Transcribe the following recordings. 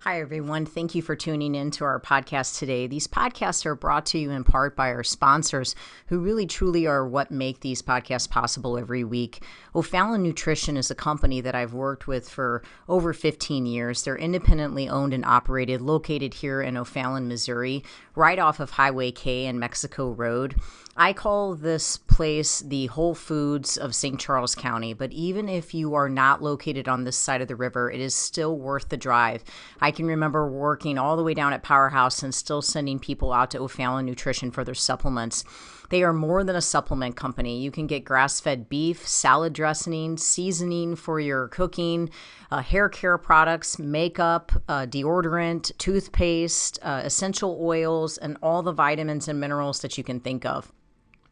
Hi, everyone. Thank you for tuning in to our podcast today. These podcasts are brought to you in part by our sponsors, who really truly are what make these podcasts possible every week. O'Fallon Nutrition is a company that I've worked with for over 15 years. They're independently owned and operated, located here in O'Fallon, Missouri, right off of Highway K and Mexico Road. I call this place the Whole Foods of St. Charles County, but even if you are not located on this side of the river, it is still worth the drive. I can remember working all the way down at Powerhouse and still sending people out to O'Fallon Nutrition for their supplements. They are more than a supplement company. You can get grass-fed beef, salad dressing, seasoning for your cooking, hair care products, makeup, deodorant, toothpaste, essential oils, and all the vitamins and minerals that you can think of.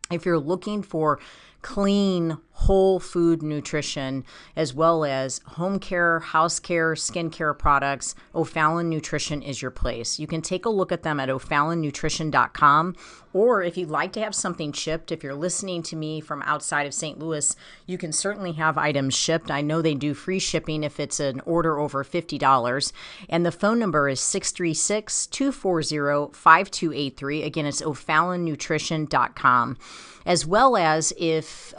If you're looking for clean, whole food nutrition, as well as home care, house care, skincare products, O'Fallon Nutrition is your place. You can take a look at them at o'fallonnutrition.com, or if you'd like to have something shipped, if you're listening to me from outside of St. Louis, you can certainly have items shipped. I know they do free shipping if it's an order over $50, and the phone number is 636-240-5283. Again, it's o'fallonnutrition.com. As well as if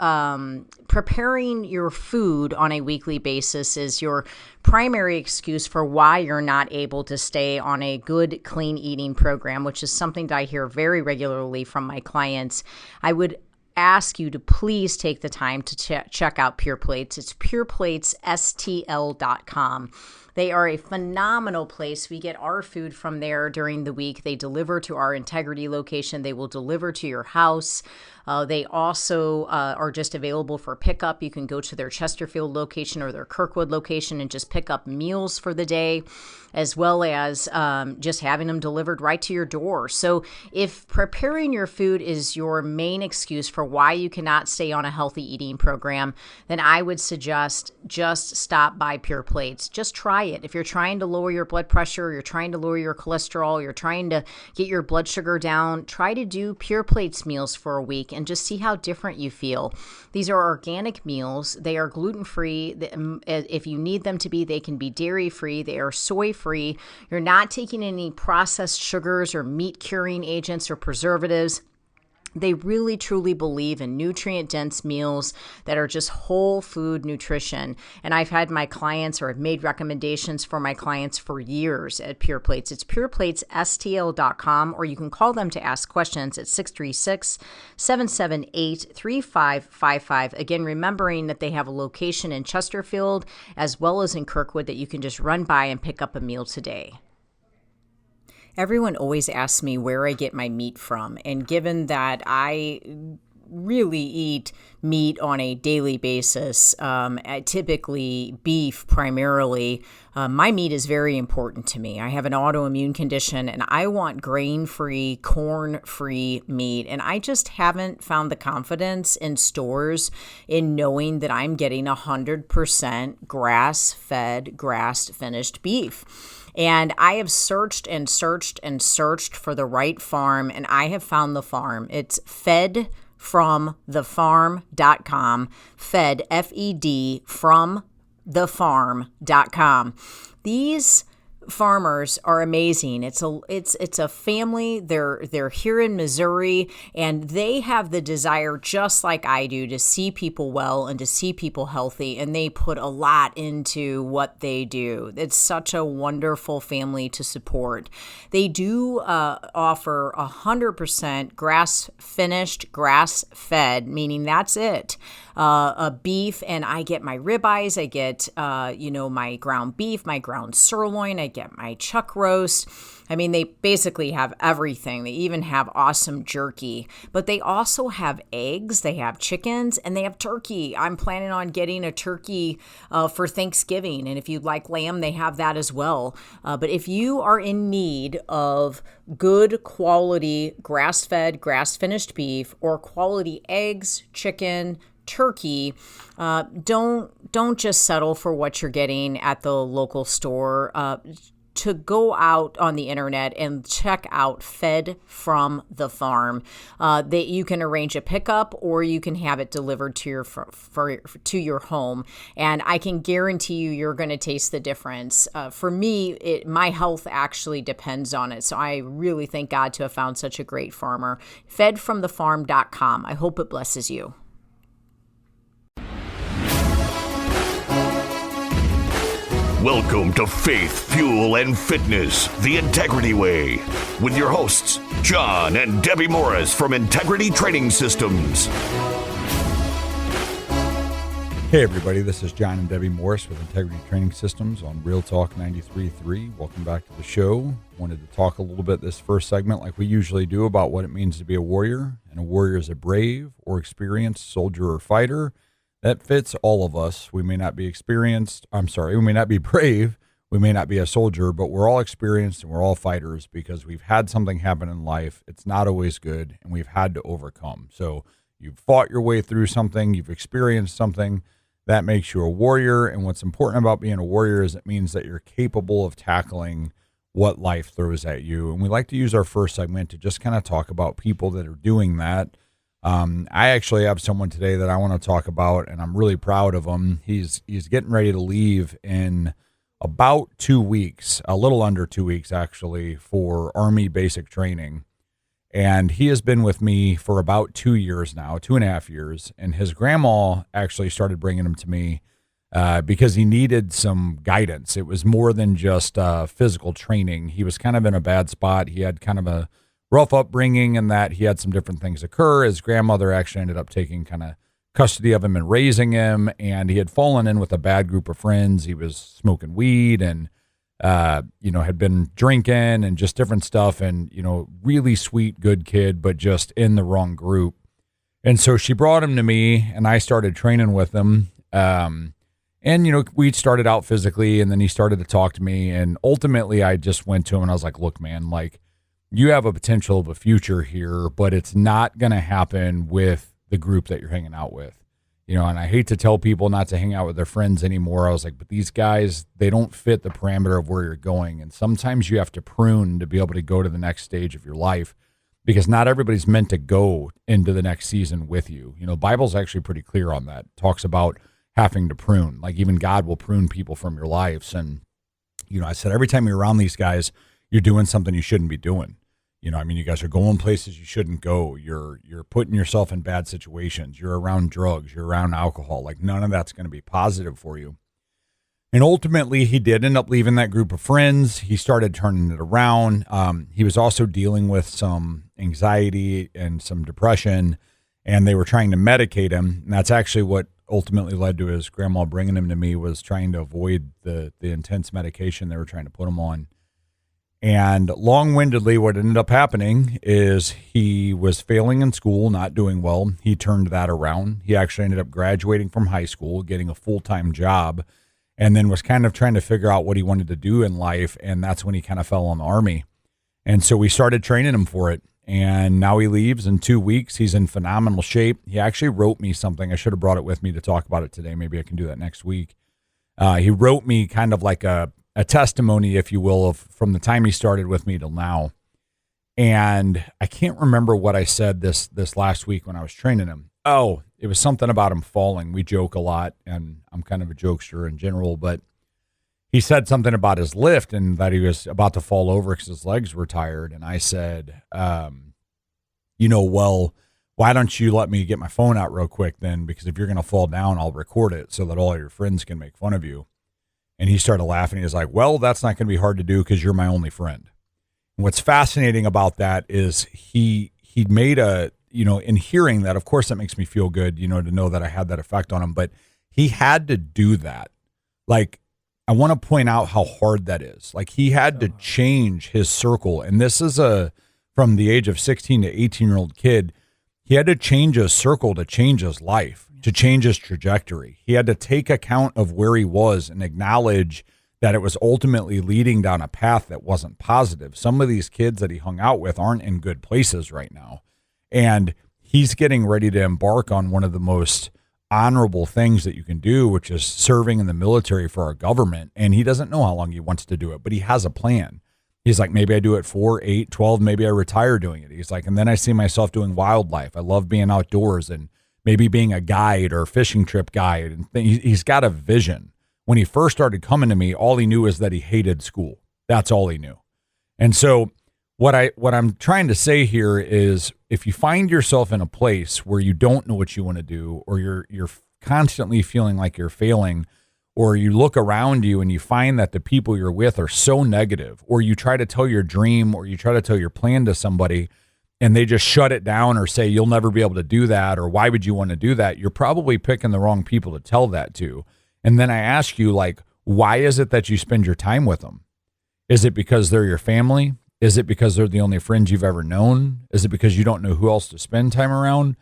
preparing your food on a weekly basis is your primary excuse for why you're not able to stay on a good, clean eating program, which is something that I hear very regularly from my clients, I would ask you to please take the time to check out Pure Plates. It's pureplatesstl.com. They are a phenomenal place. We get our food from there during the week. They deliver to our Integrity location. They will deliver to your house. They also are just available for pickup. You can go to their Chesterfield location or their Kirkwood location and just pick up meals for the day, as well as just having them delivered right to your door. So if preparing your food is your main excuse for why you cannot stay on a healthy eating program, then I would suggest just stop by Pure Plates. Just try it. If you're trying to lower your blood pressure, you're trying to lower your cholesterol, you're trying to get your blood sugar down, try to do Pure Plates meals for a week and just see how different you feel. These are organic meals. They are gluten-free. If you need them to be, they can be dairy-free. They are soy-free. You're not taking any processed sugars or meat-curing agents or preservatives. They really, truly believe in nutrient-dense meals that are just whole food nutrition. And I've had my clients, or I've made recommendations for my clients for years at Pure Plates. It's pureplatesstl.com, or you can call them to ask questions at 636-778-3555. Again, remembering that they have a location in Chesterfield as well as in Kirkwood that you can just run by and pick up a meal today. Everyone always asks me where I get my meat from, and given that I really eat meat on a daily basis, typically beef primarily, my meat is very important to me. I have an autoimmune condition and I want grain-free, corn-free meat, and I just haven't found the confidence in stores in knowing that I'm getting 100% grass-fed, grass-finished beef. And I have searched and searched and searched for the right farm, and I have found the farm. It's fedfromthefarm.com, fed, F-E-D, from thefarm.com. These farmers are amazing. It's a family. They're here in Missouri, and they have the desire, just like I do, to see people well and to see people healthy, and they put a lot into what they do. It's such a wonderful family to support. They do offer 100% grass-finished, grass-fed, meaning that's it. A beef, and I get my ribeyes, I get my ground beef, my ground sirloin, I get my chuck roast. I mean, they basically have everything. They even have awesome jerky, but they also have eggs, they have chickens, and they have turkey. I'm planning on getting a turkey for Thanksgiving, and if you'd like lamb, they have that as well. But if you are in need of good quality grass-fed, grass-finished beef, or quality eggs, chicken, turkey, don't just settle for what you're getting at the local store. to go out on the internet and check out Fed from the Farm. That you can arrange a pickup or you can have it delivered to your home. And I can guarantee you're going to taste the difference. For me, my health actually depends on it. So I really thank God to have found such a great farmer. Fedfromthefarm.com. I hope it blesses you. Welcome to Faith, Fuel, and Fitness, the Integrity Way, with your hosts, John and Debbie Morris from Integrity Training Systems. Hey everybody, this is John and Debbie Morris with Integrity Training Systems on Real Talk 93.3. Welcome back to the show. Wanted to talk a little bit this first segment like we usually do about what it means to be a warrior. And a warrior is a brave or experienced soldier or fighter. That fits all of us. We may not be we may not be brave, we may not be a soldier, but we're all experienced and we're all fighters because we've had something happen in life. It's not always good, and we've had to overcome. So you've fought your way through something, you've experienced something. That makes you a warrior, and what's important about being a warrior is it means that you're capable of tackling what life throws at you. And we like to use our first segment to just kind of talk about people that are doing that. I actually have someone today that I want to talk about, and I'm really proud of him. He's getting ready to leave in about 2 weeks, a little under 2 weeks actually, for Army basic training. And he has been with me for about 2 years now, 2.5 years. And his grandma actually started bringing him to me because he needed some guidance. It was more than just physical training. He was kind of in a bad spot. He had kind of a rough upbringing and that he had some different things occur. His grandmother actually ended up taking kind of custody of him and raising him. And he had fallen in with a bad group of friends. He was smoking weed and had been drinking and just different stuff, and, really sweet, good kid, but just in the wrong group. And so she brought him to me and I started training with him. We started out physically, and then he started to talk to me, and ultimately I just went to him and I was like, look, man, like, you have a potential of a future here, but it's not going to happen with the group that you're hanging out with. And I hate to tell people not to hang out with their friends anymore. I was like, but these guys, they don't fit the parameter of where you're going. And sometimes you have to prune to be able to go to the next stage of your life, because not everybody's meant to go into the next season with you. The Bible's actually pretty clear on that. It talks about having to prune. Like, even God will prune people from your lives. And, I said, every time you're around these guys, you're doing something you shouldn't be doing. You guys are going places you shouldn't go. You're putting yourself in bad situations. You're around drugs. You're around alcohol. Like, none of that's going to be positive for you. And ultimately, he did end up leaving that group of friends. He started turning it around. He was also dealing with some anxiety and some depression, and they were trying to medicate him. And that's actually what ultimately led to his grandma bringing him to me, was trying to avoid the intense medication they were trying to put him on. And long-windedly, what ended up happening is he was failing in school, not doing well. He turned that around. He actually ended up graduating from high school, getting a full-time job, and then was kind of trying to figure out what he wanted to do in life. And that's when he kind of fell on the Army. And so we started training him for it. And now he leaves in 2 weeks. He's in phenomenal shape. He actually wrote me something. I should have brought it with me to talk about it today. Maybe I can do that next week. He wrote me kind of like a testimony, if you will, of from the time he started with me till now. And I can't remember what I said this last week when I was training him. Oh, it was something about him falling. We joke a lot, and I'm kind of a jokester in general, but he said something about his lift and that he was about to fall over because his legs were tired. And I said, well, why don't you let me get my phone out real quick then? Because if you're going to fall down, I'll record it so that all your friends can make fun of you. And he started laughing. He was like, well, that's not going to be hard to do because you're my only friend. And what's fascinating about that is he made in hearing that, of course, that makes me feel good, to know that I had that effect on him. But he had to do that. Like, I want to point out how hard that is. Like, he had to change his circle. And this is from the age of 16 to 18-year-old kid. He had to change his circle to change his life, to change his trajectory. He had to take account of where he was and acknowledge that it was ultimately leading down a path that wasn't positive. Some of these kids that he hung out with aren't in good places right now. And he's getting ready to embark on one of the most honorable things that you can do, which is serving in the military for our government. And he doesn't know how long he wants to do it, but he has a plan. He's like, maybe I do it 4, 8, 12, maybe I retire doing it. He's like, and then I see myself doing wildlife. I love being outdoors and maybe being a guide or a fishing trip guide. And he's got a vision. When he first started coming to me, all he knew is that he hated school. That's all he knew. And so what I'm trying to say here is, if you find yourself in a place where you don't know what you want to do, or you're constantly feeling like you're failing, or you look around you and you find that the people you're with are so negative, or you try to tell your dream or you try to tell your plan to somebody and they just shut it down or say, you'll never be able to do that, or why would you want to do that? You're probably picking the wrong people to tell that to. And then I ask you, like, why is it that you spend your time with them? Is it because they're your family? Is it because they're the only friends you've ever known? Is it because you don't know who else to spend time around?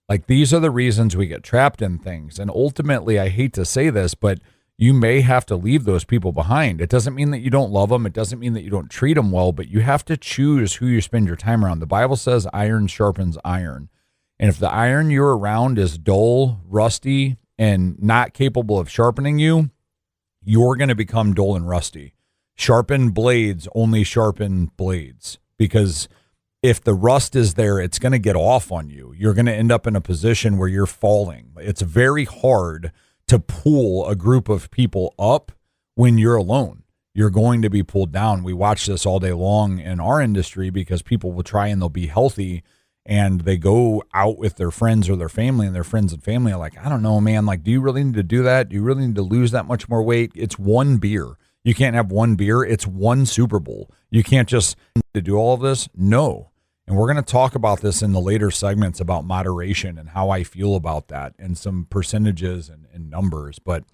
Like, these are the reasons we get trapped in things. And ultimately, I hate to say this, but you may have to leave those people behind. It doesn't mean that you don't love them. It doesn't mean that you don't treat them well, but you have to choose who you spend your time around. The Bible says iron sharpens iron. And if the iron you're around is dull, rusty, and not capable of sharpening you, you're going to become dull and rusty. Sharpened blades only sharpen blades, because if the rust is there, it's going to get off on you. You're going to end up in a position where you're falling. It's very hard to pull a group of people up when you're alone. You're going to be pulled down. We watch this all day long in our industry, because people will try and they'll be healthy and they go out with their friends or their family, and their friends and family are like, I don't know, man, like, do you really need to do that? Do you really need to lose that much more weight? It's one beer. You can't have one beer. It's one Super Bowl. You can't just do all of this. No. And we're going to talk about this in the later segments about moderation and how I feel about that, and some percentages and numbers. But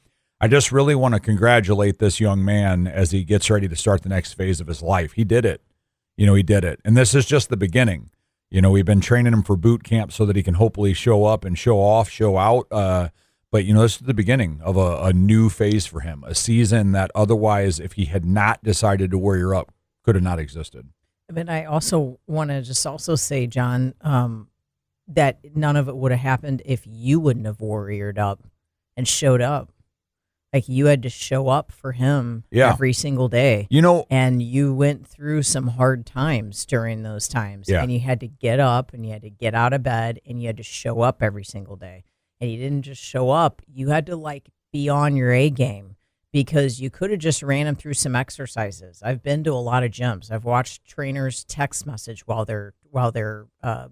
I just really want to congratulate this young man as he gets ready to start the next phase of his life. He did it. He did it. And this is just the beginning. We've been training him for boot camp so that he can hopefully show up and show off, show out. But, this is the beginning of a new phase for him, a season that otherwise, if he had not decided to warrior up, could have not existed. But I also want to just also say, John, that none of it would have happened if you wouldn't have warriored up and showed up. Like, you had to show up for him every single day. And you went through some hard times during those times. Yeah. And you had to get up and you had to get out of bed and you had to show up every single day. And you didn't just show up. You had to, be on your A game, because you could have just ran them through some exercises. I've been to a lot of gyms. I've watched trainers text message while they're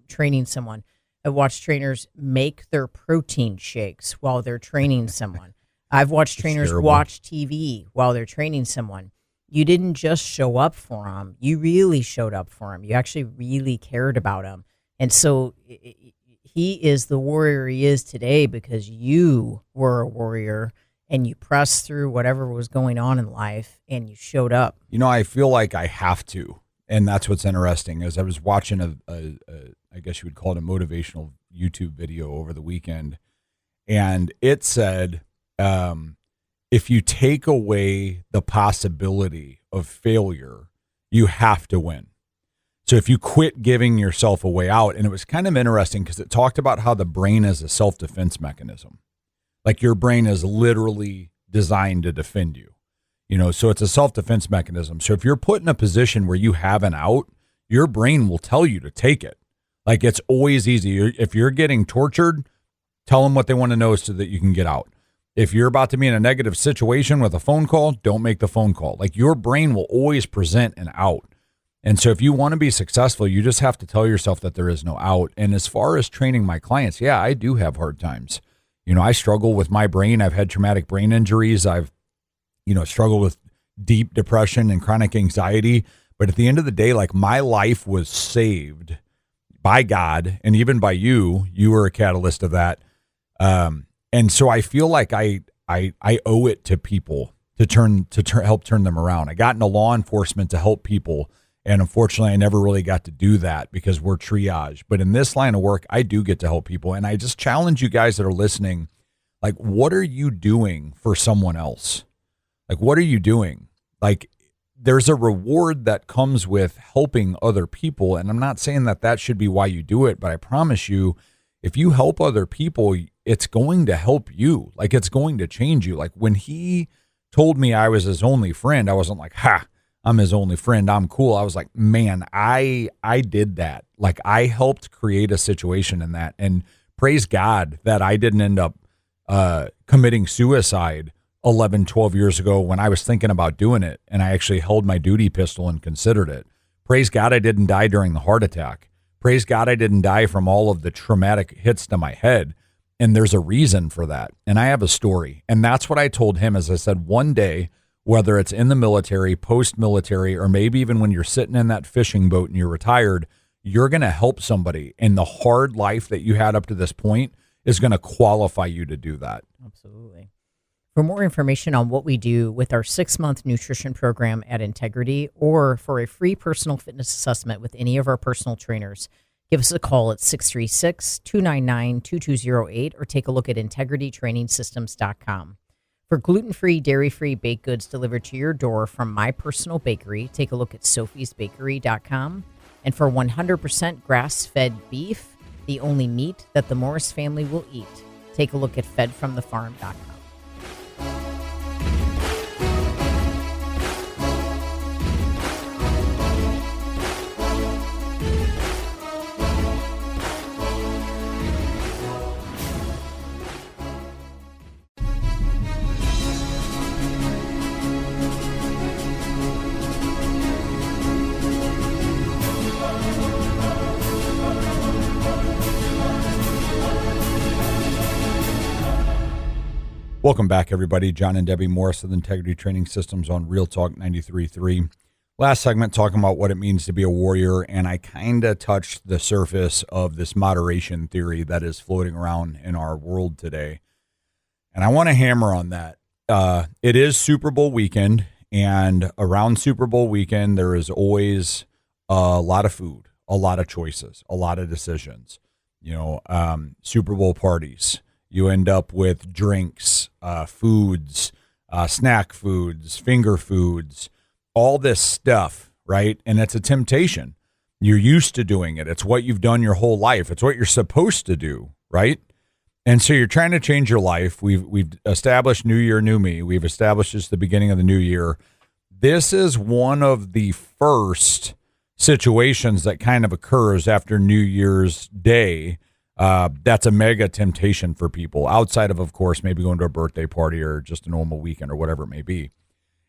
training someone. I've watched trainers make their protein shakes while they're training someone. I've watched trainers watch TV while they're training someone. You didn't just show up for them. You really showed up for them. You actually really cared about them. And so he is the warrior he is today because you were a warrior and you pressed through whatever was going on in life and you showed up. I feel like I have to. And that's what's interesting is I was watching I guess you would call it a motivational YouTube video over the weekend. And it said, if you take away the possibility of failure, you have to win. So if you quit giving yourself a way out, and it was kind of interesting because it talked about how the brain is a self-defense mechanism. Like, your brain is literally designed to defend you, so it's a self-defense mechanism. So if you're put in a position where you have an out, your brain will tell you to take it. Like, it's always easy. If you're getting tortured, tell them what they want to know so that you can get out. If you're about to be in a negative situation with a phone call, don't make the phone call. Like, your brain will always present an out. And so if you want to be successful, you just have to tell yourself that there is no out. And as far as training my clients, yeah, I do have hard times. I struggle with my brain. I've had traumatic brain injuries. I've, struggled with deep depression and chronic anxiety. But at the end of the day, like, my life was saved by God and even by you. You were a catalyst of that. And so I feel like I owe it to people to help turn them around. I got into law enforcement to help people. And unfortunately, I never really got to do that because we're triage. But in this line of work, I do get to help people. And I just challenge you guys that are listening, like, what are you doing for someone else? Like, what are you doing? Like, there's a reward that comes with helping other people. And I'm not saying that should be why you do it, but I promise you, if you help other people, it's going to help you. Like, it's going to change you. Like, when he told me I was his only friend, I wasn't like, ha, I'm his only friend, I'm cool. I was like, man, I did that. Like, I helped create a situation in that. And praise God that I didn't end up committing suicide 11, 12 years ago when I was thinking about doing it. And I actually held my duty pistol and considered it. Praise God I didn't die during the heart attack. Praise God I didn't die from all of the traumatic hits to my head. And there's a reason for that. And I have a story. And that's what I told him. As I said, one day, whether it's in the military, post-military, or maybe even when you're sitting in that fishing boat and you're retired, you're going to help somebody. And the hard life that you had up to this point is going to qualify you to do that. Absolutely. For more information on what we do with our 6-month nutrition program at Integrity, or for a free personal fitness assessment with any of our personal trainers, give us a call at 636-299-2208 or take a look at integritytrainingsystems.com. For gluten-free, dairy-free baked goods delivered to your door from my personal bakery, take a look at sophiesbakery.com. And for 100% grass-fed beef, the only meat that the Morris family will eat, take a look at fedfromthefarm.com. Welcome back, everybody. John and Debbie Morris of Integrity Training Systems on Real Talk 93.3. Last segment talking about what it means to be a warrior, and I kind of touched the surface of this moderation theory that is floating around in our world today. And I want to hammer on that. It is Super Bowl weekend, and around Super Bowl weekend, there is always a lot of food, a lot of choices, a lot of decisions. Super Bowl parties. You end up with drinks, foods, snack foods, finger foods, all this stuff, right? And it's a temptation. You're used to doing it. It's what you've done your whole life. It's what you're supposed to do, right? And so you're trying to change your life. We've established New Year, New Me. We've established it's the beginning of the new year. This is one of the first situations that kind of occurs after New Year's Day. That's a mega temptation for people outside of course, maybe going to a birthday party or just a normal weekend or whatever it may be.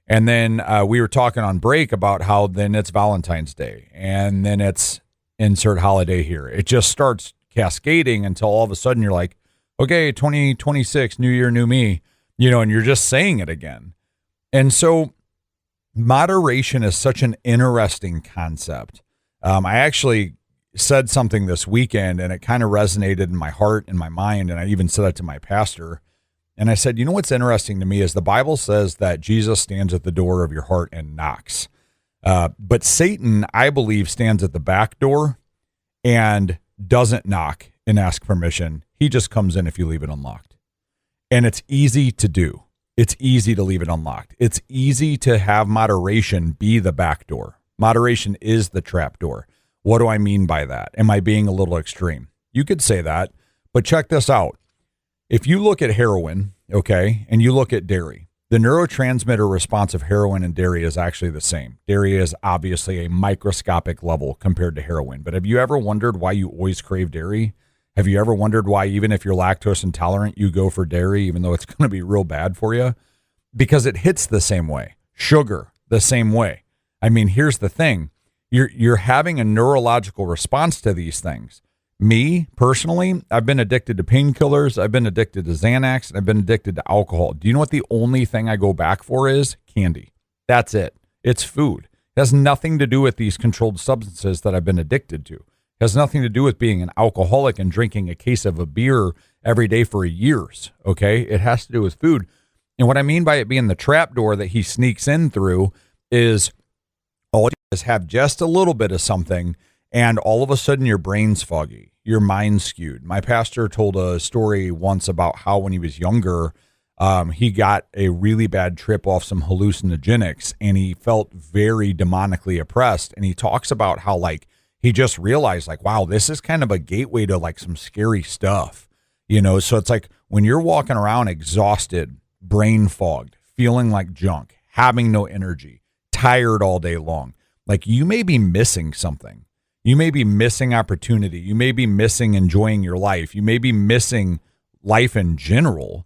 And then we were talking on break about how then it's Valentine's Day and then it's insert holiday here. It just starts cascading until all of a sudden you're like, okay, 2026, new year, new me, and you're just saying it again. And so moderation is such an interesting concept. I actually said something this weekend and it kind of resonated in my heart and my mind. And I even said it to my pastor. And I said, what's interesting to me is the Bible says that Jesus stands at the door of your heart and knocks. But Satan, I believe, stands at the back door and doesn't knock and ask permission. He just comes in if you leave it unlocked. And it's easy to do. It's easy to leave it unlocked. It's easy to have moderation be the back door. Moderation is the trap door. What do I mean by that? Am I being a little extreme? You could say that, but check this out. If you look at heroin, okay, and you look at dairy, the neurotransmitter response of heroin and dairy is actually the same. Dairy is obviously a microscopic level compared to heroin, but have you ever wondered why you always crave dairy? Have you ever wondered why even if you're lactose intolerant, you go for dairy even though it's going to be real bad for you? Because it hits the same way. Sugar, the same way. I mean, here's the thing. You're having a neurological response to these things. Me, personally, I've been addicted to painkillers. I've been addicted to Xanax. And I've been addicted to alcohol. Do you know what the only thing I go back for is? Candy. That's it. It's food. It has nothing to do with these controlled substances that I've been addicted to. It has nothing to do with being an alcoholic and drinking a case of a beer every day for years, okay? It has to do with food. And what I mean by it being the trap door that he sneaks in through is all you is have just a little bit of something, and all of a sudden your brain's foggy, your mind's skewed. My pastor told a story once about how when he was younger, he got a really bad trip off some hallucinogenics, and he felt very demonically oppressed. And he talks about how He just realized like, wow, this is kind of a gateway to like some scary stuff, you know? So it's like when you're walking around exhausted, brain fogged, feeling like junk, having no energy, tired all day long, like you may be missing something. You may be missing opportunity. You may be missing enjoying your life. You may be missing life in general.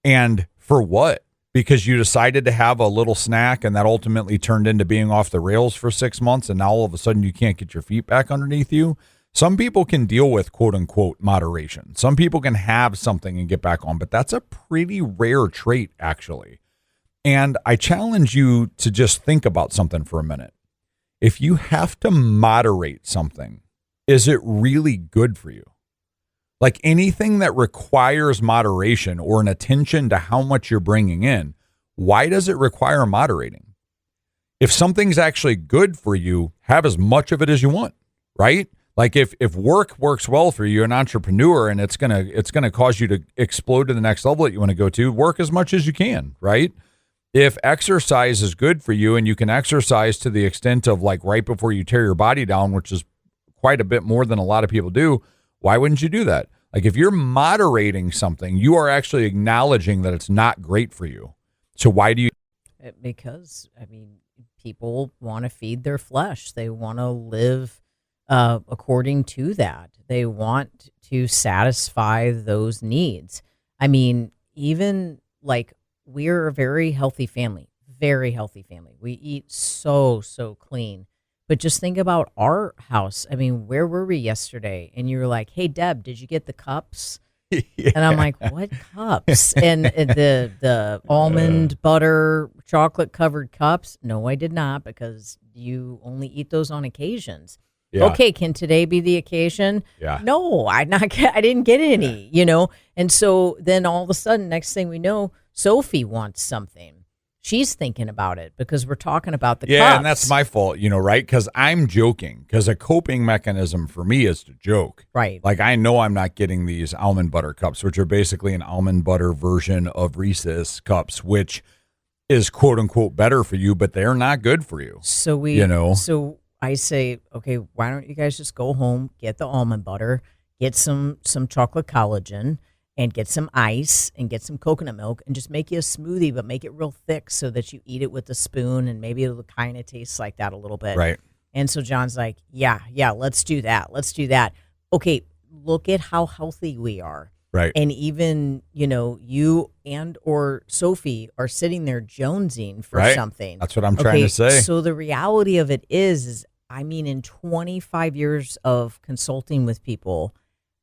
And for what? Because you decided to have a little snack and that ultimately turned into being off the rails for 6 months. And now all of a sudden you can't get your feet back underneath you. Some people can deal with quote unquote moderation. Some people can have something and get back on, but that's a pretty rare trait actually. And I challenge you to just think about something for a minute. If you have to moderate something, is it really good for you? Like anything that requires moderation or an attention to how much you're bringing in, why does it require moderating? If something's actually good for you, have as much of it as you want, right? Like if work works well for you, an entrepreneur, and it's gonna cause you to explode to the next level that you want to go to, work as much as you can, right? If exercise is good for you and you can exercise to the extent of like right before you tear your body down, which is quite a bit more than a lot of people do, why wouldn't you do that? Like if you're moderating something, you are actually acknowledging that it's not great for you. So why do you? Because, I mean, people want to feed their flesh. They want to live according to that. They want to satisfy those needs. I mean, even like we're a very healthy family, very healthy family. We eat so clean. But just think about our house. I mean, where were we yesterday? And you were like, hey, Deb, did you get the cups? Yeah. And I'm like, what cups? And the almond butter chocolate covered cups? No, I did not, because you only eat those on occasions. Yeah. Okay, can today be the occasion? Yeah. No, I didn't get any, you know? And so then all of a sudden, next thing we know, Sophie wants something. She's thinking about it because we're talking about the cups. Yeah, and that's my fault, you know, right? Because I'm joking. Because a coping mechanism for me is to joke. Right. Like I know I'm not getting these almond butter cups, which are basically an almond butter version of Reese's cups, which is quote unquote better for you, but they're not good for you. So So I say, okay, why don't you guys just go home, get the almond butter, get some chocolate collagen, and get some ice and get some coconut milk and just make you a smoothie, but make it real thick so that you eat it with a spoon and maybe it'll kind of taste like that a little bit. Right. And so John's like, yeah, let's do that. Let's do that. Okay, look at how healthy we are. Right. And even, you know, you and or Sophie are sitting there jonesing for something. That's what I'm trying to say. So the reality of it is, I mean, in 25 years of consulting with people,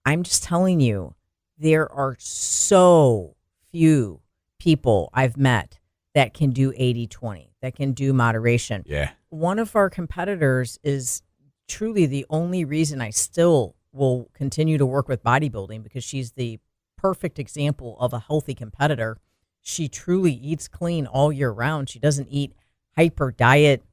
I'm just telling you, there are so few people I've met that can do 80-20, that can do moderation. Yeah. One of our competitors is truly the only reason I still will continue to work with bodybuilding, because she's the perfect example of a healthy competitor. She truly eats clean all year round. She doesn't eat hyper diet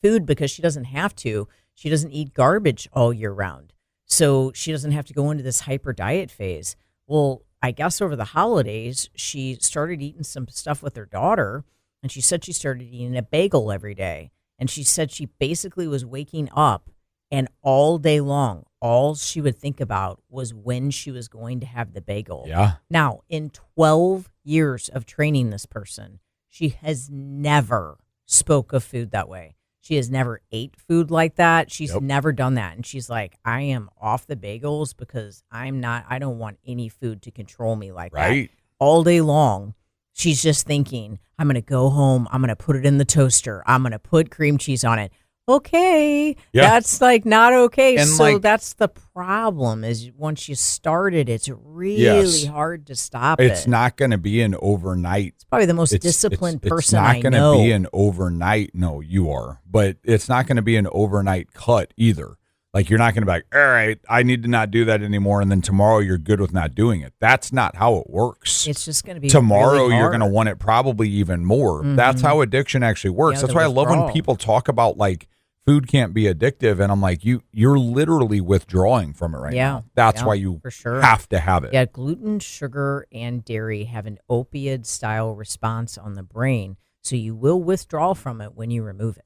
food because she doesn't have to. She doesn't eat garbage all year round. So she doesn't have to go into this hyper diet phase. Well, I guess over the holidays, she started eating some stuff with her daughter, and she said she started eating a bagel every day. And she said she basically was waking up, and all day long, all she would think about was when she was going to have the bagel. Yeah. Now, in 12 years of training this person, she has never spoke of food that way. She has never ate food like that. She's never done that. And she's like, I am off the bagels because I don't want any food to control me like that. All day long, she's just thinking, I'm going to go home. I'm going to put it in the toaster. I'm going to put cream cheese on it. Okay. Yeah. That's like not okay. And so that's the problem is once you start it, it's really hard to stop it. It's not going to be an overnight. It's probably the most disciplined person I know. It's not going to be an overnight. No, you are. But it's not going to be an overnight cut either. Like you're not going to be like, all right, I need to not do that anymore. And then tomorrow you're good with not doing it. That's not how it works. It's just going to be tomorrow really you're going to want it probably even more. Mm-hmm. That's how addiction actually works. Yeah, that's why I love when people talk about like food can't be addictive. And I'm like, you're literally withdrawing from it right now. That's why you have to have it. Yeah, gluten, sugar, and dairy have an opiate-style response on the brain. So you will withdraw from it when you remove it.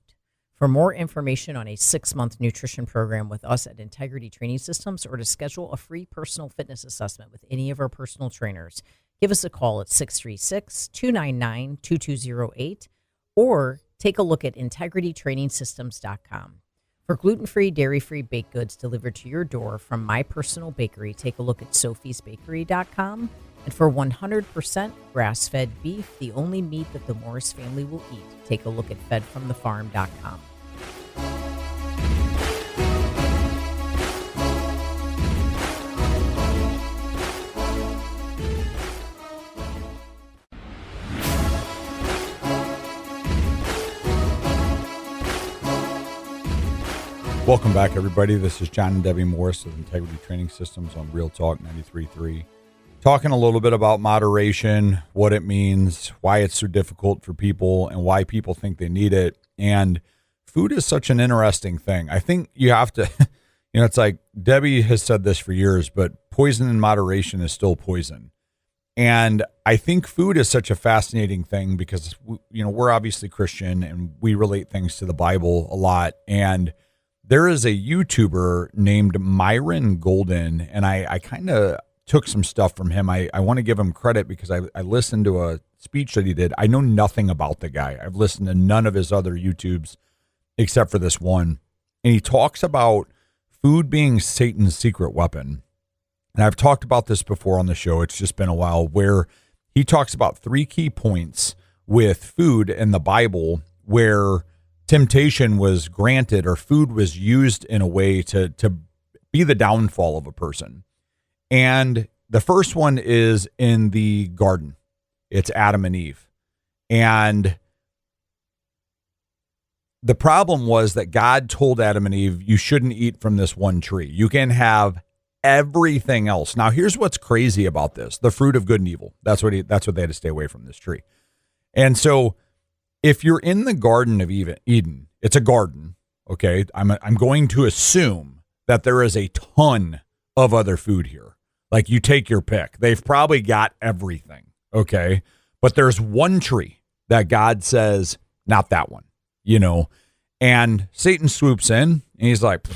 For more information on a 6-month nutrition program with us at Integrity Training Systems, or to schedule a free personal fitness assessment with any of our personal trainers, give us a call at 636-299-2208 or take a look at integritytrainingsystems.com. For gluten-free, dairy-free baked goods delivered to your door from my personal bakery, take a look at sophiesbakery.com. And for 100% grass-fed beef, the only meat that the Morris family will eat, take a look at fedfromthefarm.com. Welcome back, everybody. This is John and Debbie Morris of Integrity Training Systems on Real Talk 93.3. Talking a little bit about moderation, what it means, why it's so difficult for people, and why people think they need it. And food is such an interesting thing. I think you have to, it's like Debbie has said this for years, but poison in moderation is still poison. And I think food is such a fascinating thing because, we're obviously Christian and we relate things to the Bible a lot. And there is a YouTuber named Myron Golden, and I kind of took some stuff from him. I want to give him credit because I listened to a speech that he did. I know nothing about the guy. I've listened to none of his other YouTubes except for this one. And he talks about food being Satan's secret weapon. And I've talked about this before on the show. It's just been a while, where he talks about 3 key points with food in the Bible where temptation was granted or food was used in a way to be the downfall of a person. And the first one is in the garden. It's Adam and Eve. And the problem was that God told Adam and Eve, you shouldn't eat from this one tree. You can have everything else. Now, here's what's crazy about this. The fruit of good and evil. That's what they had to stay away from, this tree. And so if you're in the Garden of Eden, it's a garden, okay? I'm going to assume that there is a ton of other food here. Like, you take your pick. They've probably got everything, okay? But there's one tree that God says, not that one, And Satan swoops in, and he's like,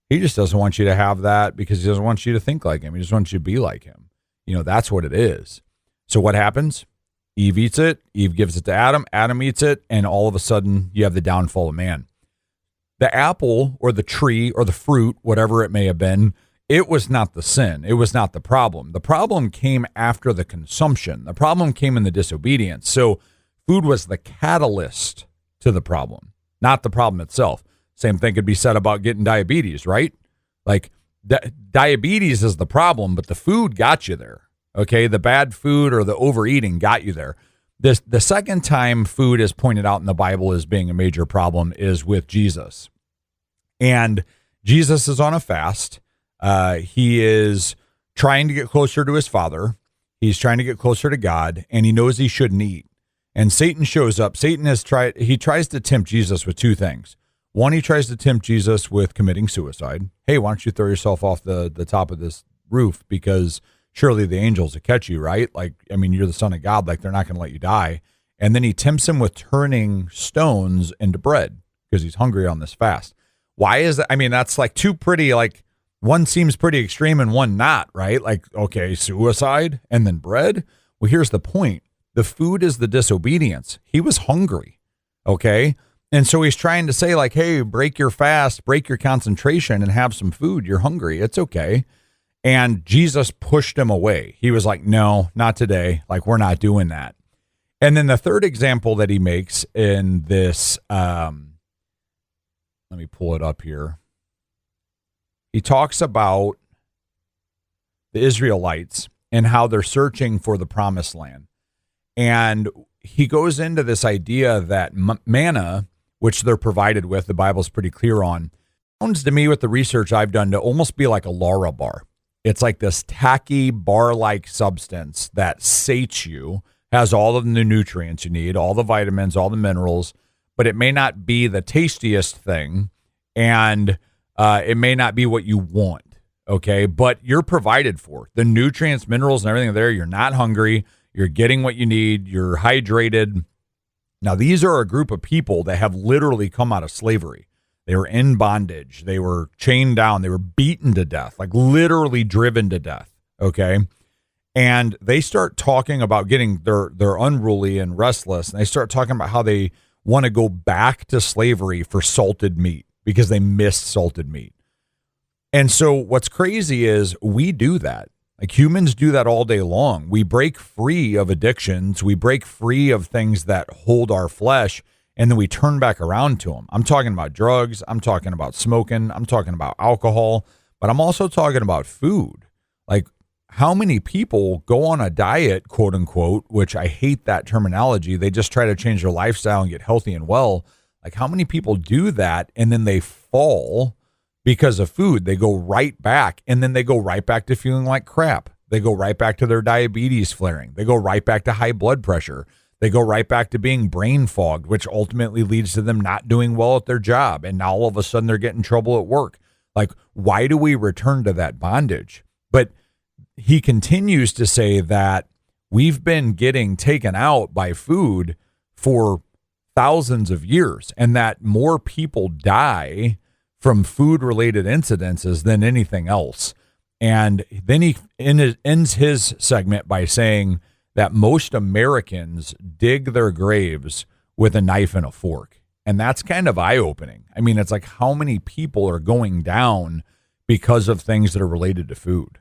he just doesn't want you to have that because he doesn't want you to think like him. He just wants you to be like him. That's what it is. So what happens? Eve eats it. Eve gives it to Adam. Adam eats it. And all of a sudden, you have the downfall of man. The apple or the tree or the fruit, whatever it may have been, it was not the sin. It was not the problem. The problem came after the consumption. The problem came in the disobedience. So food was the catalyst to the problem, not the problem itself. Same thing could be said about getting diabetes, right? Like, diabetes is the problem, but the food got you there. Okay, the bad food or the overeating got you there. The second time food is pointed out in the Bible as being a major problem is with Jesus. And Jesus is on a fast. He is trying to get closer to his Father. He's trying to get closer to God, and he knows he shouldn't eat. And Satan shows up. Satan tries to tempt Jesus with 2 things. One, he tries to tempt Jesus with committing suicide. Hey, why don't you throw yourself off the top of this roof, because surely the angels will catch you, right? You're the Son of God. Like, they're not going to let you die. And then he tempts him with turning stones into bread because he's hungry on this fast. Why is that? That's like too pretty. Like, one seems pretty extreme and one not, right? Like, okay, suicide and then bread. Well, here's the point. The food is the disobedience. He was hungry, okay? And so he's trying to say, like, hey, break your fast, break your concentration and have some food. You're hungry. It's okay. And Jesus pushed him away. He was like, no, not today. Like, we're not doing that. And then the third example that he makes in this, let me pull it up here. He talks about the Israelites and how they're searching for the promised land. And he goes into this idea that manna, which they're provided with, the Bible's pretty clear on, sounds to me with the research I've done to almost be like a Lara bar. It's like this tacky bar-like substance that sates you, has all of the nutrients you need, all the vitamins, all the minerals, but it may not be the tastiest thing, and it may not be what you want, okay? But you're provided for. The nutrients, minerals, and everything are there. You're not hungry. You're getting what you need. You're hydrated. Now, these are a group of people that have literally come out of slavery. They were in bondage. They were chained down. They were beaten to death, like literally driven to death. Okay. And they start talking about getting, they're unruly and restless. And they start talking about how they want to go back to slavery for salted meat because they missed salted meat. And so what's crazy is we do that. Like humans do that all day long. We break free of addictions. We break free of things that hold our flesh, and then we turn back around to them. I'm talking about drugs. I'm talking about smoking. I'm talking about alcohol, but I'm also talking about food. Like how many people go on a diet, quote unquote, which I hate that terminology. They just try to change their lifestyle and get healthy and well. Like how many people do that and then they fall because of food? They go right back, and then they go right back to feeling like crap. They go right back to their diabetes flaring. They go right back to high blood pressure. They go right back to being brain fogged, which ultimately leads to them not doing well at their job. And now all of a sudden they're getting in trouble at work. Like, why do we return to that bondage? But he continues to say that we've been getting taken out by food for thousands of years, and that more people die from food-related incidences than anything else. And then he ends his segment by saying that most Americans dig their graves with a knife and a fork. And that's kind of eye-opening. I mean, it's like how many people are going down because of things that are related to food.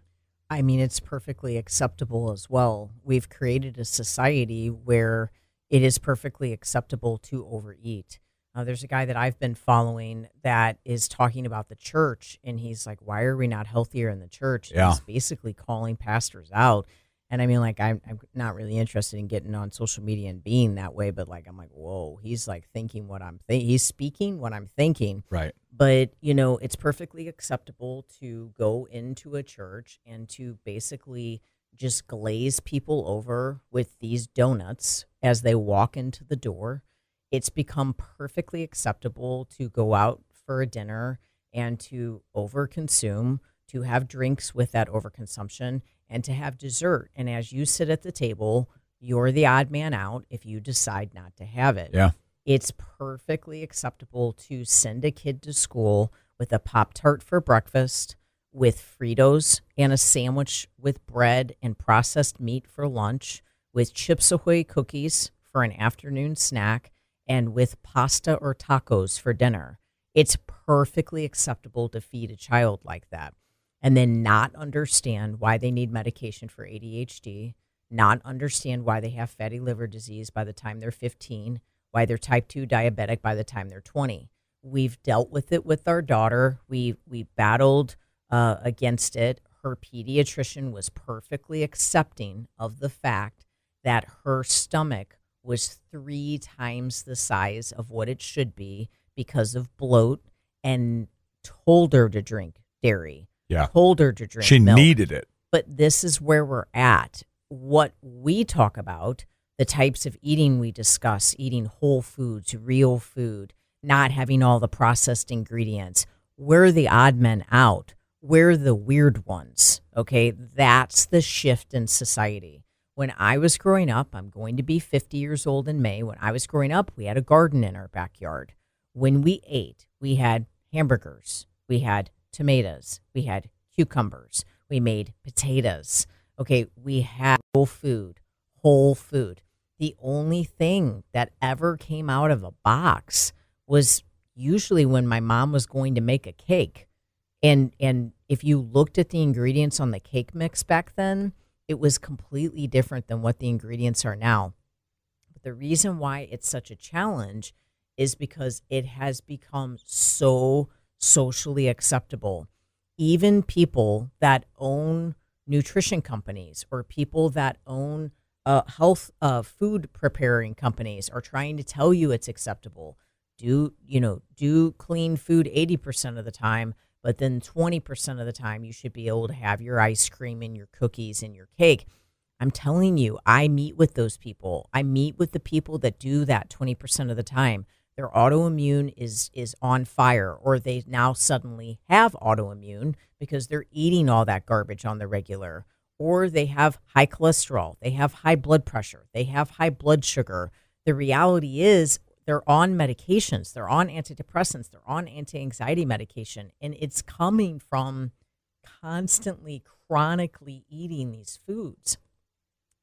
I mean, it's perfectly acceptable as well. We've created a society where it is perfectly acceptable to overeat. There's a guy that I've been following that is talking about the church, and he's like, why are we not healthier in the church? Yeah. He's basically calling pastors out. And I mean, like, I'm not really interested in getting on social media and being that way, but like, I'm like, whoa, he's like thinking what I'm thinking. He's speaking what I'm thinking. Right. But, you know, it's perfectly acceptable to go into a church and to basically just glaze people over with these donuts as they walk into the door. It's become perfectly acceptable to go out for a dinner and to overconsume, to have drinks with that overconsumption, and to have dessert. And as you sit at the table, you're the odd man out if you decide not to have it. Yeah. It's perfectly acceptable to send a kid to school with a Pop-Tart for breakfast, with Fritos and a sandwich with bread and processed meat for lunch, with Chips Ahoy cookies for an afternoon snack, and with pasta or tacos for dinner. It's perfectly acceptable to feed a child like that and then not understand why they need medication for ADHD, not understand why they have fatty liver disease by the time they're 15, why they're type 2 diabetic by the time they're 20. We've dealt with it with our daughter. We battled against it. Her pediatrician was perfectly accepting of the fact that her stomach was 3 times the size of what it should be because of bloat, and told her to drink dairy. Yeah. Told her to drink She milk. needed it. But this is where we're at. What we talk about, the types of eating we discuss, eating whole foods, real food, not having all the processed ingredients. We're the odd men out. We're the weird ones. Okay. That's the shift in society. When I was growing up, I'm going to be 50 years old in May. When I was growing up, we had a garden in our backyard. When we ate, we had hamburgers, we had tomatoes, we had cucumbers, we made potatoes. Okay, we had whole food. The only thing that ever came out of a box was usually when my mom was going to make a cake. And if you looked at the ingredients on the cake mix back then, it was completely different than what the ingredients are now. But the reason why it's such a challenge is because it has become so socially acceptable. Even people that own nutrition companies or people that own health food preparing companies are trying to tell you it's acceptable. Do clean food 80% of the time, but then 20% of the time you should be able to have your ice cream and your cookies and your cake. I'm telling you, I meet with those people. I meet with the people that do that 20% of the time. Their autoimmune is on fire, or they now suddenly have autoimmune because they're eating all that garbage on the regular, or they have high cholesterol, they have high blood pressure, they have high blood sugar. The reality is they're on medications, they're on antidepressants, they're on anti-anxiety medication, and it's coming from constantly, chronically eating these foods.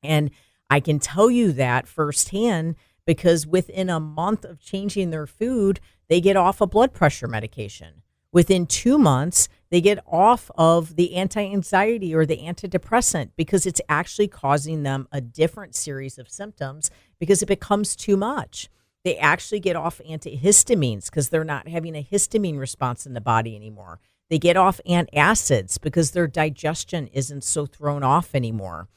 And I can tell you that firsthand because within a month of changing their food, they get off a blood pressure medication. Within 2 months, they get off of the anti-anxiety or the antidepressant because it's actually causing them a different series of symptoms because it becomes too much. They actually get off antihistamines because they're not having a histamine response in the body anymore. They get off antacids because their digestion isn't so thrown off anymore.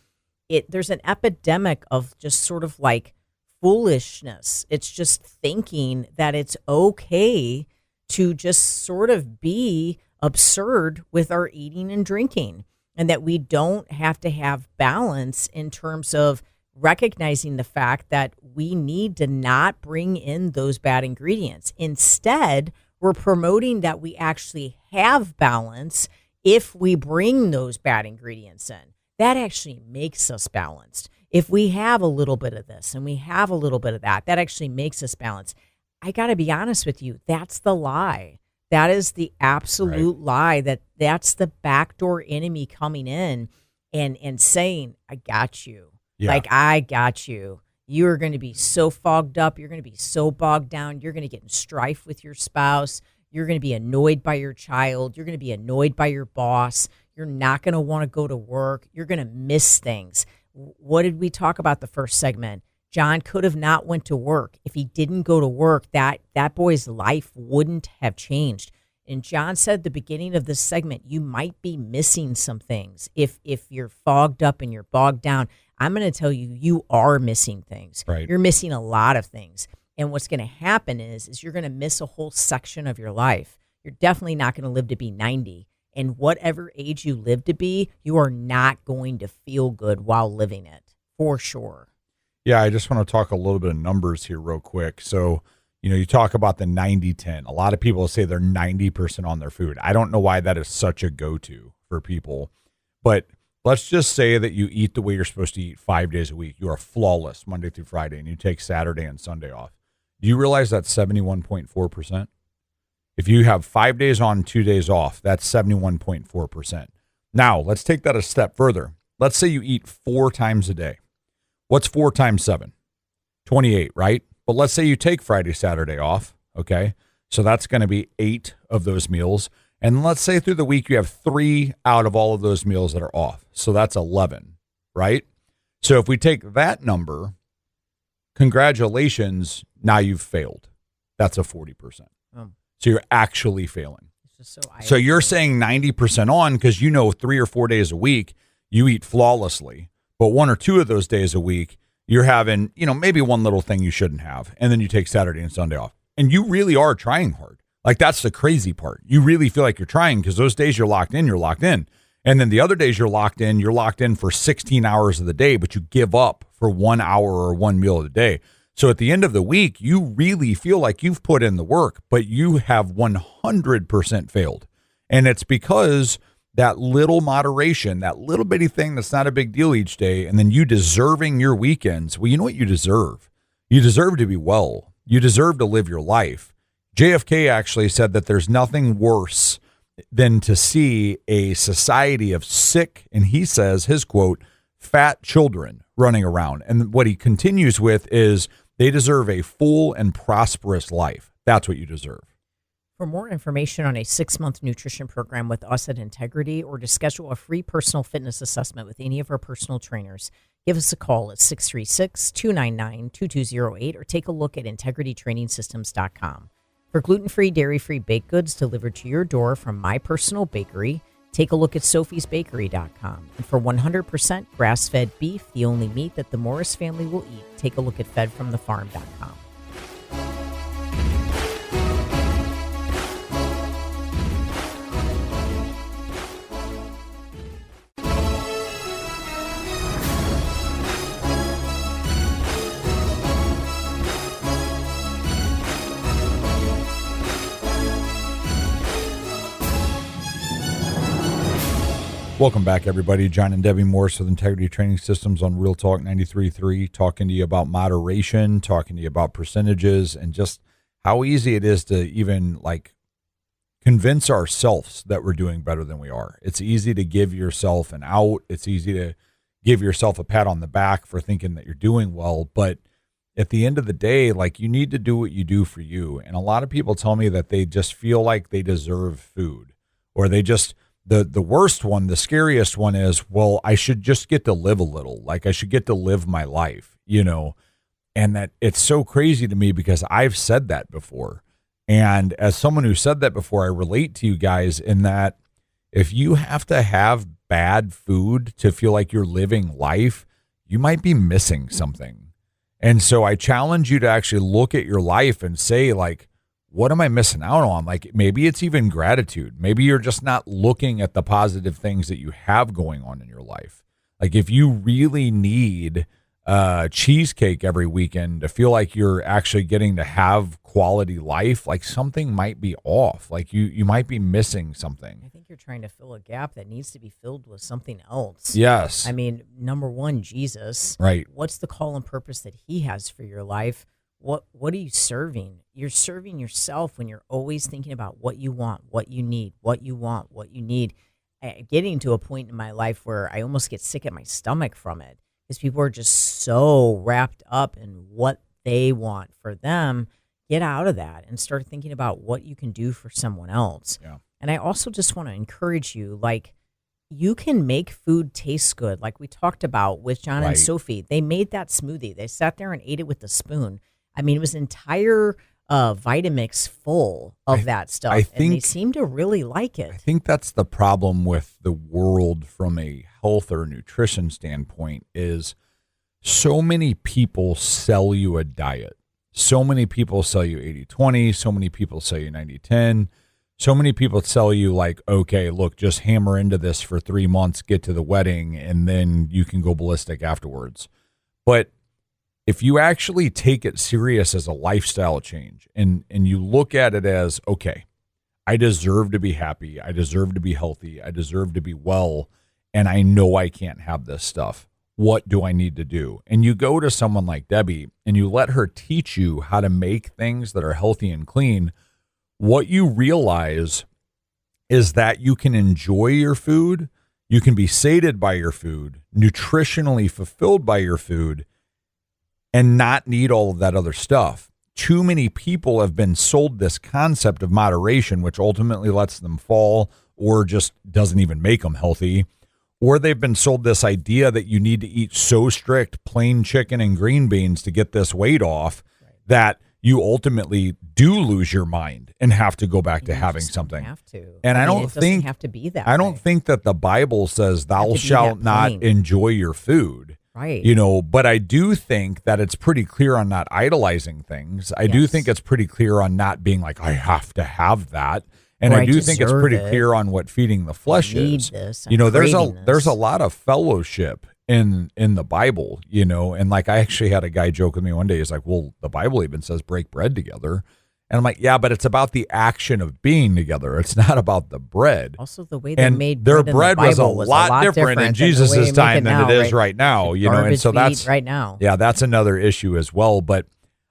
There's an epidemic of just sort of like foolishness. It's just thinking that it's okay to just sort of be absurd with our eating and drinking, and that we don't have to have balance in terms of recognizing the fact that we need to not bring in those bad ingredients. Instead, we're promoting that we actually have balance if we bring those bad ingredients in. That actually makes us balanced. If we have a little bit of this and we have a little bit of that, that actually makes us balanced. I got to be honest with you, that's the lie. That is the absolute lie. That's the backdoor enemy coming in and saying, I got you. Yeah. Like, I got you. You're going to be so fogged up. You're going to be so bogged down. You're going to get in strife with your spouse. You're going to be annoyed by your child. You're going to be annoyed by your boss. You're not going to want to go to work. You're going to miss things. What did we talk about the first segment? John could have not went to work. If he didn't go to work, that boy's life wouldn't have changed. And John said at the beginning of this segment, you might be missing some things. If you're fogged up and you're bogged down, I'm going to tell you, you are missing things. Right. You're missing a lot of things. And what's going to happen is you're going to miss a whole section of your life. You're definitely not going to live to be 90. And whatever age you live to be, you are not going to feel good while living it, for sure. Yeah, I just want to talk a little bit of numbers here real quick. So, you talk about the 90-10. A lot of people say they're 90% on their food. I don't know why that is such a go-to for people. But let's just say that you eat the way you're supposed to eat 5 days a week. You are flawless Monday through Friday, and you take Saturday and Sunday off. Do you realize that's 71.4%? If you have 5 days on, 2 days off, that's 71.4%. Now, let's take that a step further. Let's say you eat 4 times a day. What's 4 times 7? 28, right? But let's say you take Friday, Saturday off, okay? So that's going to be 8 of those meals. And let's say through the week you have 3 out of all of those meals that are off. So that's 11, right? So if we take that number, congratulations, now you've failed. That's a 40%. So you're actually failing. It's just So you're saying 90% on because 3 or 4 days a week you eat flawlessly. But 1 or 2 of those days a week, you're having, maybe one little thing you shouldn't have. And then you take Saturday and Sunday off. And you really are trying hard. Like, that's the crazy part. You really feel like you're trying because those days you're locked in, you're locked in. And then the other days you're locked in for 16 hours of the day, but you give up for 1 hour or 1 meal of the day. So at the end of the week, you really feel like you've put in the work, but you have 100% failed. And it's because that little moderation, that little bitty thing that's not a big deal each day, and then you deserving your weekends. Well, you know what you deserve? You deserve to be well. You deserve to live your life. JFK actually said that there's nothing worse than to see a society of sick, and he says, his quote, fat children running around. And what he continues with is they deserve a full and prosperous life. That's what you deserve. For more information on a 6-month nutrition program with us at Integrity, or to schedule a free personal fitness assessment with any of our personal trainers, give us a call at 636-299-2208 or take a look at integritytrainingsystems.com. For gluten-free, dairy-free baked goods delivered to your door from My Personal Bakery, take a look at sophiesbakery.com. And for 100% grass-fed beef, the only meat that the Morris family will eat, take a look at fedfromthefarm.com. Welcome back, everybody. John and Debbie Morris with Integrity Training Systems on Real Talk 93.3, talking to you about moderation, talking to you about percentages, and just how easy it is to even convince ourselves that we're doing better than we are. It's easy to give yourself an out. It's easy to give yourself a pat on the back for thinking that you're doing well. But at the end of the day, you need to do what you do for you. And a lot of people tell me that they just feel like they deserve food, or they just... The worst one, the scariest one is, well, I should just get to live a little. I should get to live my life, and that it's so crazy to me because I've said that before. And as someone who said that before, I relate to you guys in that if you have to have bad food to feel like you're living life, you might be missing something. And so I challenge you to actually look at your life and say, what am I missing out on? Maybe it's even gratitude. Maybe you're just not looking at the positive things that you have going on in your life. If you really need cheesecake every weekend to feel like you're actually getting to have quality life, something might be off. You might be missing something. I think you're trying to fill a gap that needs to be filled with something else. Yes. I mean, number one, Jesus. Right. What's the call and purpose that he has for your life? What are you serving? You're serving yourself when you're always thinking about what you want, what you need, what you want, what you need. Getting to a point in my life where I almost get sick at my stomach from it because people are just so wrapped up in what they want for them. Get out of that and start thinking about what you can do for someone else. Yeah. And I also just want to encourage you, you can make food taste good. Like we talked about with John and Sophie, they made that smoothie. They sat there and ate it with a spoon. I mean, it was entire Vitamix full of that stuff, and they seem to really like it. I think that's the problem with the world from a health or nutrition standpoint is so many people sell you a diet. So many people sell you 80-20. So many people sell you 90-10. So many people tell you okay, look, just hammer into this for 3 months, get to the wedding, and then you can go ballistic afterwards. But if you actually take it serious as a lifestyle change and you look at it as, okay, I deserve to be happy, I deserve to be healthy, I deserve to be well, and I know I can't have this stuff. What do I need to do? And you go to someone like Debbie and you let her teach you how to make things that are healthy and clean. What you realize is that you can enjoy your food, you can be sated by your food, nutritionally fulfilled by your food, and not need all of that other stuff. Too many people have been sold this concept of moderation, which ultimately lets them fall or just doesn't even make them healthy. Or they've been sold this idea that you need to eat so strict plain chicken and green beans to get this weight off that you ultimately do lose your mind and have to go back to having something. Have to. And I don't it think doesn't have to be that. I don't think that the Bible says thou shalt not enjoy your food. Right. But I do think that it's pretty clear on not idolizing things. I do think it's pretty clear on not being I have to have that. And I do think it's pretty clear on what feeding the flesh is. This. There's a lot of fellowship in the Bible, and I actually had a guy joke with me one day. He's like, well, the Bible even says break bread together. And I'm like, yeah, but it's about the action of being together. It's not about the bread. Also, the way they made their bread was a lot different in Jesus' time than it is right now. And so that's right now. Yeah, that's another issue as well. But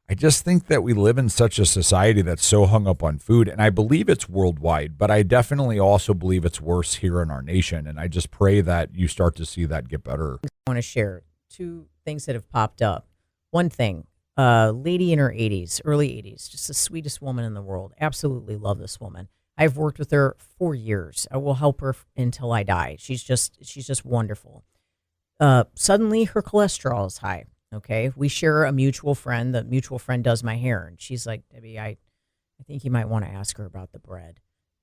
I just think that we live in such a society that's so hung up on food, and I believe it's worldwide, but I definitely also believe it's worse here in our nation. And I just pray that you start to see that get better. I want to share two things that have popped up. One thing. Lady in her 80s, early 80s, just the sweetest woman in the world. Absolutely love this woman. I've worked with her for years. I will help her until I die. She's just wonderful. Suddenly her cholesterol is high. Okay. We share a mutual friend. The mutual friend does my hair. And she's like, Debbie, I think you might want to ask her about the bread.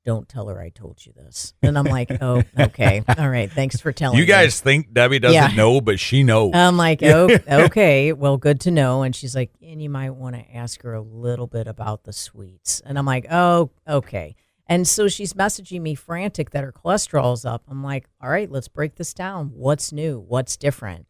Don't tell her I told you this. And I'm like, oh, okay. All right. Thanks for telling me. You guys think Debbie doesn't know, but she knows. I'm like, oh, okay. Well, good to know. And she's like, and you might want to ask her a little bit about the sweets. And I'm like, oh, okay. And so she's messaging me frantic that her cholesterol is up. I'm like, all right, let's break this down. What's new? What's different?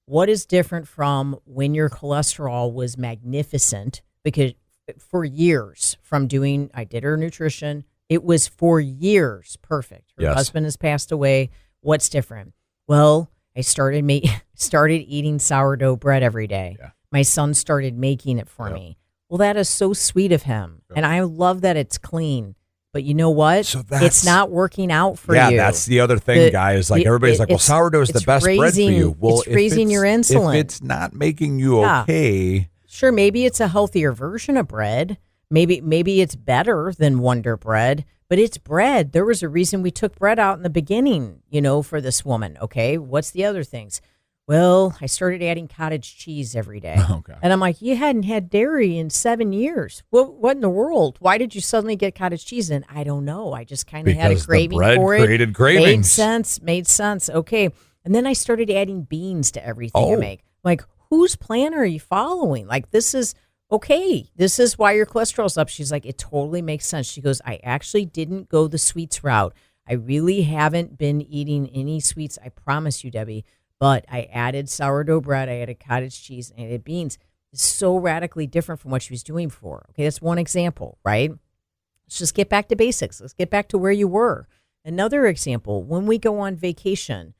What is different from when your cholesterol was magnificent? Because for years I did her nutrition. It was for years perfect. Her husband has passed away. What's different? Well, I started eating sourdough bread every day. Yeah. My son started making it for me. Well, that is so sweet of him. Yep. And I love that it's clean. But you know what? So it's not working out for you. Yeah, that's the other thing, guys. Like everybody's like, well, sourdough is the best bread for you. Well, it's raising your insulin. If it's not making you okay. Sure, maybe it's a healthier version of bread. Maybe it's better than Wonder Bread, but it's bread. There was a reason we took bread out in the beginning, for this woman. Okay, what's the other things? Well, I started adding cottage cheese every day. Okay. And I'm like, you hadn't had dairy in 7 years. What in the world? Why did you suddenly get cottage cheese in? I don't know. I just kind of had a craving the bread for it. Created cravings. Made sense. Okay. And then I started adding beans to everything I make. Like, whose plan are you following? Like, this is okay. This is why your cholesterol's up. She's like, it totally makes sense. She goes, I actually didn't go the sweets route. I really haven't been eating any sweets. I promise you, Debbie. But I added sourdough bread, I added cottage cheese, and I added beans. It's so radically different from what she was doing before. Okay, that's one example, right? Let's just get back to basics. Let's get back to where you were. Another example, when we go on vacation,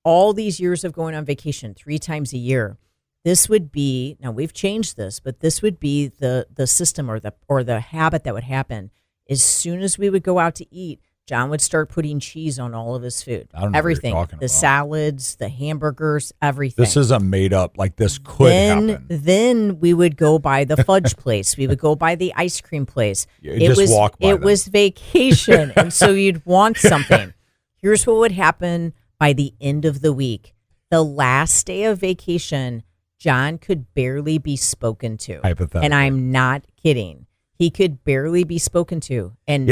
all these years of going on vacation 3 times a year, this would be, now we've changed this, but this would be the system or the habit that would happen. As soon as we would go out to eat, John would start putting cheese on all of his food. I don't know everything. What you're talking the about. salads, the hamburgers, everything. This isn't made up. Like this could happen. Then we would go by the fudge place. We would go by the ice cream place. Walk by them. Was vacation, and so you'd want something. Here's what would happen by the end of the week. The last day of vacation, John could barely be spoken to. Hypothetically. And I'm not kidding. He could barely be spoken to. And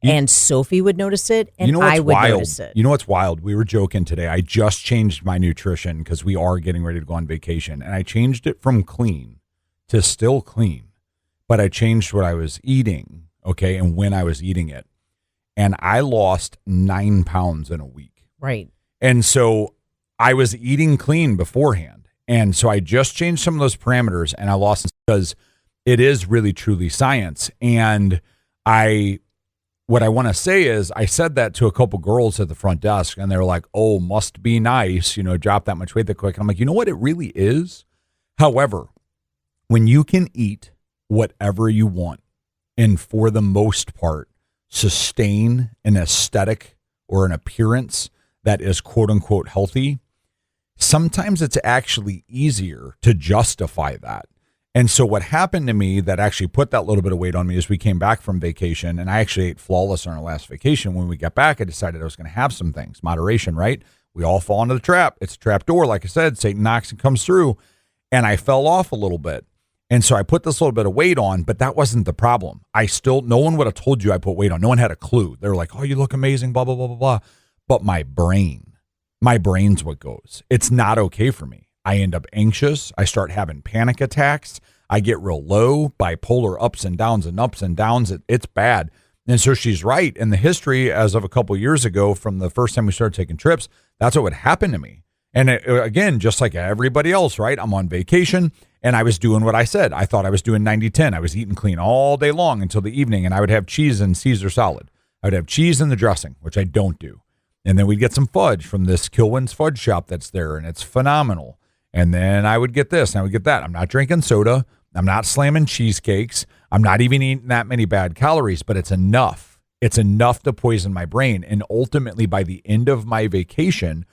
and Sophie would notice it, and I would notice it. You know what's wild? We were joking today. I just changed my nutrition because we are getting ready to go on vacation, and I changed it from clean to still clean, but I changed what I was eating, okay, and when I was eating it, and I lost 9 pounds in a week. Right. And so I was eating clean beforehand, and so I just changed some of those parameters, and I lost because it is really truly science, and what I want to say is I said that to a couple girls at the front desk, and they were like, oh, must be nice, drop that much weight that quick. And I'm like, you know what? It really is. However, when you can eat whatever you want and for the most part sustain an aesthetic or an appearance that is quote unquote healthy, sometimes it's actually easier to justify that. And so what happened to me that actually put that little bit of weight on me is we came back from vacation, and I actually ate flawless on our last vacation. When we got back, I decided I was going to have some things. Moderation, right? We all fall into the trap. It's a trap door. Like I said, Satan knocks and comes through. And I fell off a little bit. And so I put this little bit of weight on, but that wasn't the problem. No one would have told you I put weight on. No one had a clue. They were like, oh, you look amazing, blah, blah, blah, blah, blah. But my brain's what goes. It's not okay for me. I end up anxious. I start having panic attacks. I get real low, bipolar ups and downs and ups and downs. It's bad. And so she's right. In the history as of a couple of years ago, from the first time we started taking trips, that's what would happen to me. And again, just like everybody else, right? I'm on vacation and I was doing what I said. I thought I was doing 90-10. I was eating clean all day long until the evening, and I would have cheese and Caesar salad. I would have cheese in the dressing, which I don't do. And then we'd get some fudge from this Kilwin's fudge shop that's there, and it's phenomenal. And then I would get this and I would get that. I'm not drinking soda. I'm not slamming cheesecakes. I'm not even eating that many bad calories, but it's enough. It's enough to poison my brain. And ultimately, by the end of my vacation,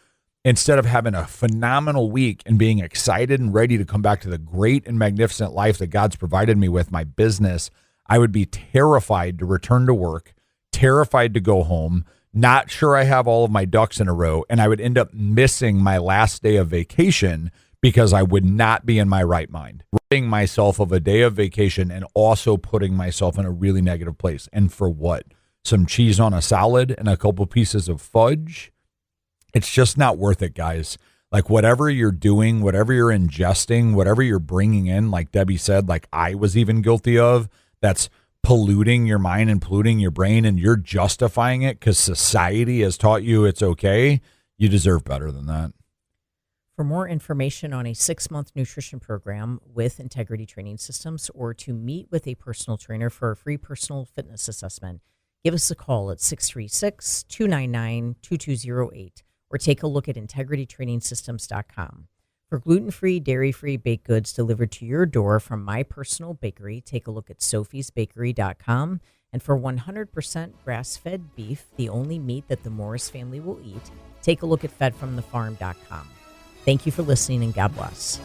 instead of having a phenomenal week and being excited and ready to come back to the great and magnificent life that God's provided me with, my business, I would be terrified to return to work, terrified to go home, not sure I have all of my ducks in a row, and I would end up missing my last day of vacation because I would not be in my right mind. Robbing myself of a day of vacation and also putting myself in a really negative place. And for what? Some cheese on a salad and a couple pieces of fudge? It's just not worth it, guys. Like, whatever you're doing, whatever you're ingesting, whatever you're bringing in, like Debbie said, like I was even guilty of, that's polluting your mind and polluting your brain, and you're justifying it because society has taught you it's okay. You deserve better than that. For more information on a 6-month nutrition program with Integrity Training Systems, or to meet with a personal trainer for a free personal fitness assessment, give us a call at 636-299-2208 or take a look at integritytrainingsystems.com. For gluten-free, dairy-free baked goods delivered to your door from my personal bakery, take a look at sophiesbakery.com. And for 100% grass-fed beef, the only meat that the Morris family will eat, take a look at fedfromthefarm.com. Thank you for listening, and God bless.